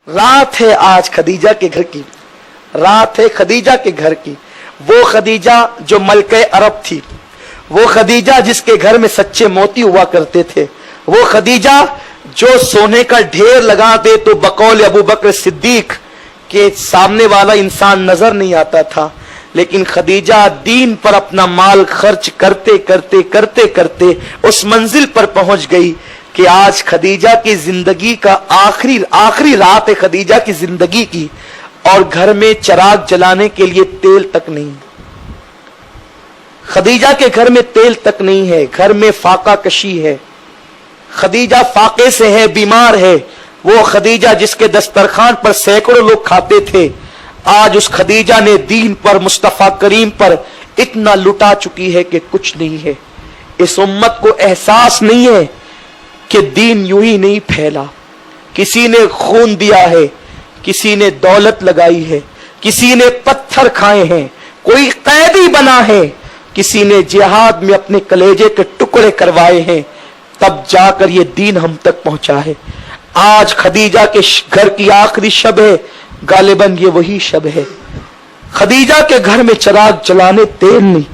रात है आज खदीजा के घर की, रात है खदीजा के घर की। वो खदीजा जो मलके अरब थी, वो खदीजा जिसके घर में सच्चे मोती हुआ करते थे, वो खदीजा जो सोने का ढेर लगा दे तो बकौल अबू बकर सिद्दीक के सामने वाला इंसान नजर नहीं आता था, लेकिन खदीजा दीन पर अपना माल खर्च करते करते करते करते उस मंजिल पर पहुंच गई कि आज खदीजा की जिंदगी का आखिरी रात है खदीजा की जिंदगी की, और घर में चिराग जलाने के लिए तेल तक नहीं। खदीजा के घर में तेल तक नहीं है, घर में फाका कशी है। खदीजा फाके से है, बीमार है। वो खदीजा जिसके दस्तरखान पर सैकड़ों लोग खाते थे, आज उस खदीजा ने दीन पर, मुस्तफा करीम पर इतना लुटा चुकी है कि कुछ नहीं है। इस उम्मत को एहसास नहीं है कि दीन यूं ही नहीं फैला। किसी ने खून दिया है, किसी ने दौलत लगाई है, किसी ने पत्थर खाए हैं, कोई कैदी बना है, किसी ने जिहाद में अपने कलेजे के टुकड़े करवाए हैं, तब जाकर ये दीन हम तक पहुंचा है। आज खदीजा के घर की आखिरी शब है, गालिबन ये वही शब है। खदीजा के घर में चिराग जलाने तेल नहीं।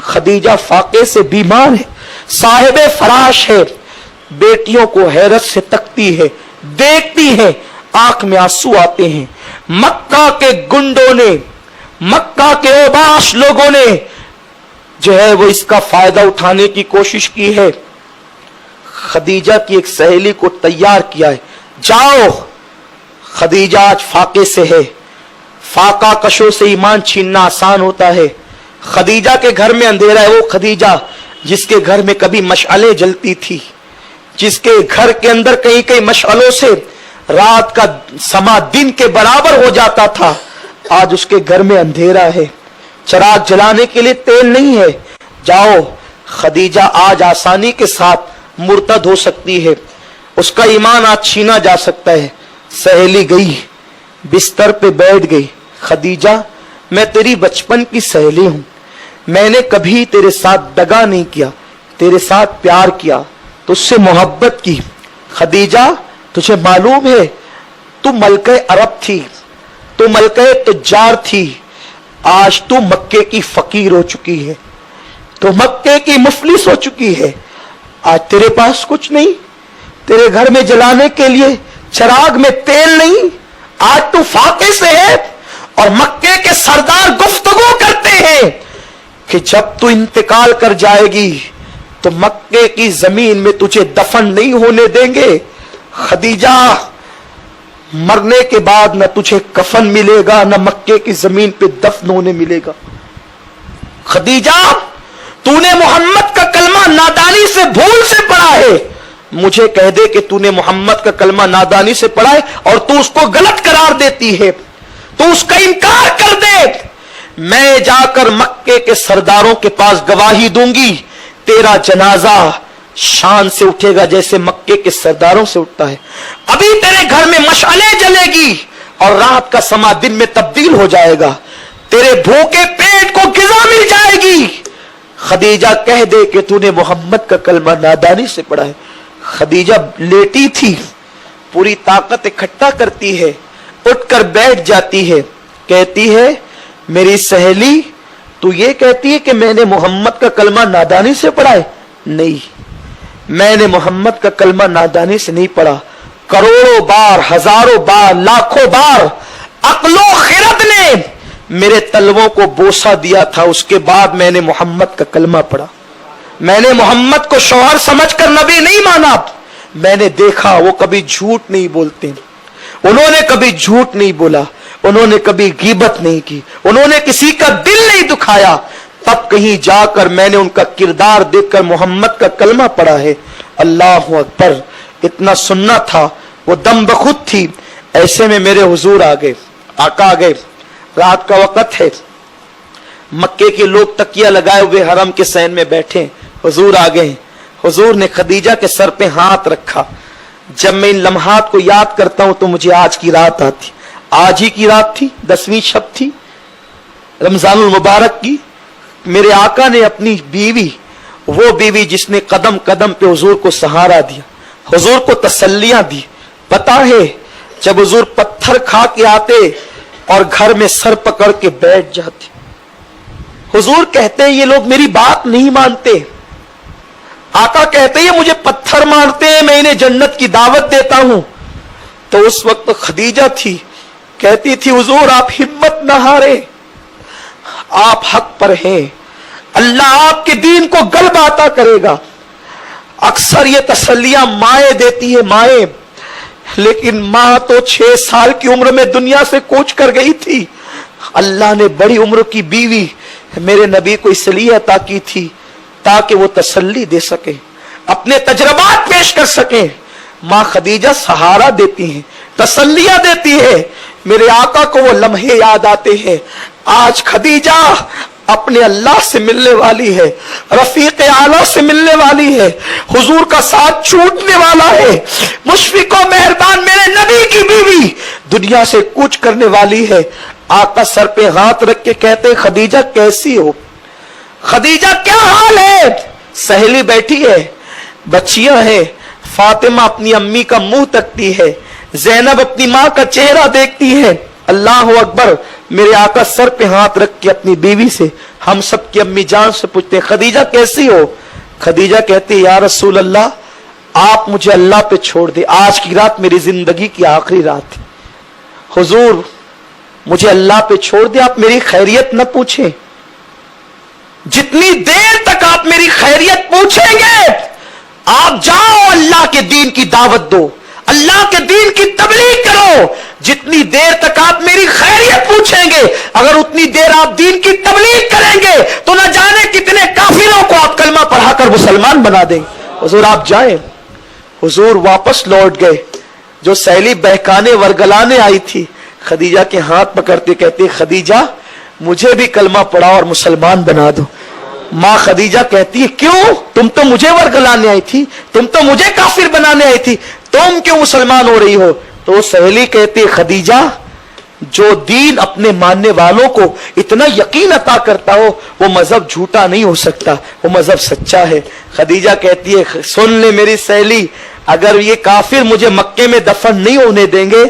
खदीजा फाके से बीमार है, साहिबे फराश है, बेटियों को हैरत से तकती है, देखती है, आंख में आंसू आते हैं। मक्का के गुंडों ने, मक्का के ओबाश लोगों ने जो है वो इसका फायदा उठाने की कोशिश की है। खदीजा की एक सहेली को तैयार किया है, जाओ, खदीजा आज फाके से है। फाका कशों से ईमान छीनना आसान होता है। खदीजा के घर में अंधेरा है। वो खदीजा जिसके घर में कभी मशालें जलती थी, जिसके घर के अंदर कहीं कहीं मशालों से रात का समा दिन के बराबर हो जाता था, आज उसके घर में अंधेरा है, चिराग जलाने के लिए तेल नहीं है। जाओ, खदीजा आज आसानी के साथ मुर्तद हो सकती है, उसका ईमान आज छीना जा सकता है। सहेली गई, बिस्तर पे बैठ गई। खदीजा, मैं तेरी बचपन की सहेली हूं, मैंने कभी तेरे साथ दगा नहीं किया, तेरे साथ प्यार किया, तुझसे मोहब्बत की। खदीजा, तुझे मालूम है तू मलके अरब थी, तू मलके तुज्जार थी, आज तू मक्के की फकीर हो चुकी है, तू मक्के की मुफलिस हो चुकी है। आज तेरे पास कुछ नहीं, तेरे घर में जलाने के लिए चिराग में तेल नहीं। आज तू फाके से है और मक्के के सरदार गुफ्तगू करते हैं कि जब तू इंतकाल कर जाएगी तो मक्के की जमीन में तुझे दफन नहीं होने देंगे। खदीजा, मरने के बाद न तुझे कफन मिलेगा, न मक्के की जमीन पे दफन होने मिलेगा। खदीजा, तूने मोहम्मद का कलमा नादानी से भूल से पढ़ा है, मुझे कह दे कि तूने मोहम्मद का कलमा नादानी से पढ़ा है और तू उसको गलत करार देती है, तू उसका इनकार कर दे। मैं जाकर मक्के के सरदारों के पास गवाही दूंगी, तेरा जनाजा शान से उठेगा जैसे मक्के के सरदारों से उठता है। अभी तेरे घर में मशाले जलेगी और रात का समा दिन में तब्दील हो जाएगा, तेरे भूखे पेट को ग़िज़ा मिल जाएगी। खदीजा, कह दे कि तूने मोहम्मद का कलमा नादानी से पढ़ा है। खदीजा लेटी थी, पूरी ताकत इकट्ठा करती है, उठकर बैठ जाती है, कहती है, मेरी सहेली, तू ये कहती है कि मैंने मोहम्मद का कलमा नादानी से पढ़ा है? नहीं, मैंने मोहम्मद का कलमा नादानी से नहीं पढ़ा। करोड़ों बार, हजारों बार, लाखों बार अक्लो खिरत ने मेरे तलवों को बोसा दिया था, उसके बाद मैंने मोहम्मद का कलमा पढ़ा। मैंने मोहम्मद को शौहर समझकर नबी नहीं माना। मैंने देखा वो कभी झूठ नहीं बोलते, उन्होंने कभी झूठ नहीं बोला, उन्होंने कभी गीबत नहीं की, उन्होंने किसी का दिल नहीं दुखाया। तब कहीं जाकर मैंने उनका किरदार देखकर मोहम्मद का कलमा पढ़ा है। अल्लाह अकबर, इतना सुनना था, वो दम बखुद थी। ऐसे में मेरे हुजूर आ गए, आका आ गए, रात का वक्त है, मक्के के लोग तकिया लगाए हुए हरम के सैन में बैठे, हुजूर आ गए। हुजूर ने खदीजा के सर पे हाथ रखा। जब मैं इन लम्हात को याद करता हूं तो मुझे आज की रात आती। आज ही की रात थी, 10वीं शब थी रमजानुल मुबारक की। मेरे आका ने अपनी बीवी, वो बीवी जिसने कदम कदम पे हुजूर को सहारा दिया, हुजूर को तसल्लियां दी। पता है जब हुजूर पत्थर खा के आते और घर में सर पकड़ के बैठ जाते। हुजूर कहते हैं ये लोग मेरी बात नहीं मानते। आका कहते हैं ये मुझे पत्थर मारते हैं, मैं इन्हें जन्नत की दावत देता हूं। तो उस वक्त खदीजा थी, कहती थी हुजूर आप हिम्मत न हारे, आप हक पर हैं, अल्लाह आपके दीन को गलबा अता करेगा। अक्सर ये तसल्लियां माए देती है माए, लेकिन मां तो 6 साल की उम्र में दुनिया से कूच कर गई थी। अल्लाह ने बड़ी उम्र की बीवी मेरे नबी को इसलिए अता की थी ताकि वो तसल्ली दे सके, अपने तजर्बात पेश कर सके। मां खदीजा सहारा देती हैं, तसल्लियां देती है। मेरे आका को वो लम्हे याद आते हैं। आज खदीजा अपने अल्लाह से मिलने वाली है, रफीक आला से मिलने वाली है, हुजूर का साथ छूटने वाला है। मुशफिको मेहरबान मेरे नबी की बीवी दुनिया से कूच करने वाली है। आका सर पे हाथ रख के कहते खदीजा कैसी हो? खदीजा क्या हाल है? सहेली बैठी है, बच्चियां हैं। फातिमा अपनी अम्मी का मुंह तकती है, जैनब अपनी मां का चेहरा देखती है। अल्लाह अकबर। मेरे आका सर पे हाथ रख के अपनी बीवी से, हम सब की अम्मी जान से पूछते खदीजा कैसी हो? खदीजा कहती या रसूल अल्लाह आप मुझे अल्लाह पे छोड़ दे, आज की रात मेरी जिंदगी की आखिरी रात है। हुजूर मुझे अल्लाह पे छोड़ दे, आप मेरी खैरियत न पूछें। जितनी देर तक आप मेरी खैरियत पूछेंगे, आप जाओ अल्लाह के दीन की दावत दो, अल्लाह के दीन की तबलीग करो। जितनी देर तक आप मेरी खैरियत पूछेंगे, अगर उतनी देर आप दीन की तबलीग करेंगे तो न जाने कितने काफिरों को आप कलमा पढ़ाकर मुसलमान बना देंगे। हुजूर आप जाएं। हुजूर वापस लौट गए। जो सहेली बहकाने वरगलाने आई थी, खदीजा के हाथ पकड़ते कहते खदीजा मुझे भी कलमा पढ़ा और मुसलमान बना दो। मां खदीजा कहती है क्यों? तुम तो मुझे वरगलाने आई थी, तुम तो मुझे काफिर बनाने आई थी, तुम क्यों मुसलमान हो रही हो? तो सहेली कहती है खदीजा जो दीन अपने मानने वालों को इतना यकीन अता करता हो वो मजहब झूठा नहीं हो सकता, वो मजहब सच्चा है। खदीजा कहती है सुन ले मेरी सहेली, अगर ये काफिर मुझे मक्के में दफन नहीं होने देंगे,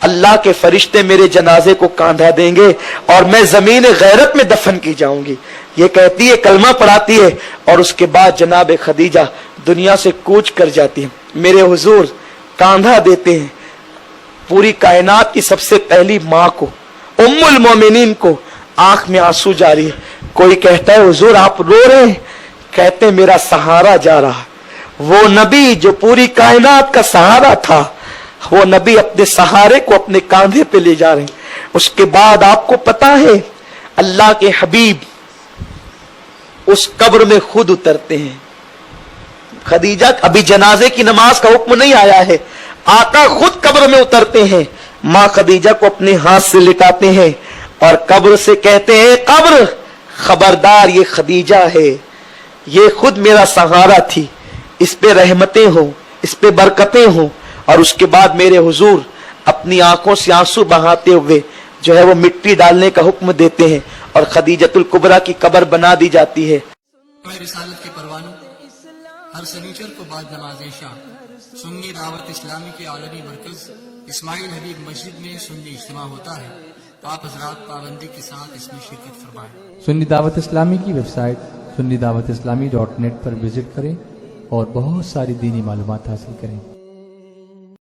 अल्लाह के फरिश्ते मेरे जनाजे को कांधा देंगे और मैं जमीन गैरत में दफन की जाऊंगी। ये कहती है कलमा पढ़ाती है और उसके बाद जनाब खदीजा दुनिया से कूच कर जाती है। मेरे हुजूर कांधा देते हैं पूरी कायनात की सबसे पहली मां को, उम्मुल मोमिनीन को। आंख में आंसू जारी है। कोई कहता है हुजूर आप रो रहे हैं? कहते मेरा सहारा जा रहा। वो नबी जो पूरी कायनात का सहारा था, वो नबी अपने सहारे को अपने कांधे पे ले जा रहे हैं। उसके बाद आपको पता है अल्लाह के हबीब उस कब्र में खुद उतरते हैं। खदीजा अभी जनाजे की नमाज का हुक्म नहीं आया है, आका खुद कब्र में उतरते हैं। मां खदीजा को अपने हाथ से लिटाते हैं और कब्र से कहते हैं कब्र खबरदार ये खदीजा है, ये खुद मेरा सहारा थी, इस पे रहमतें हो, इस पे बरकतें हो। और उसके बाद मेरे हुजूर अपनी आंखों से आंसू बहाते हुए जो है वो मिट्टी डालने का हुक्म देते हैं और खदीजतुल कुबरा की कब्र बना दी जाती है। रिसालत के परवानों हर शनिचर को बाद नमाज शाम सुन्नी दावत इस्लामी के आलमी मरकज इस्माइल हबीब मस्जिद में सुन्नी इज्तिमा होता है। आप हजरात पाबंदी के साथ इसमें शिरकत फरमाएं। सुन्नी दावत इस्लामी की वेबसाइट sunnidawatislamי.net पर विजिट करें और बहुत सारी दीनी मालूमात हासिल करें।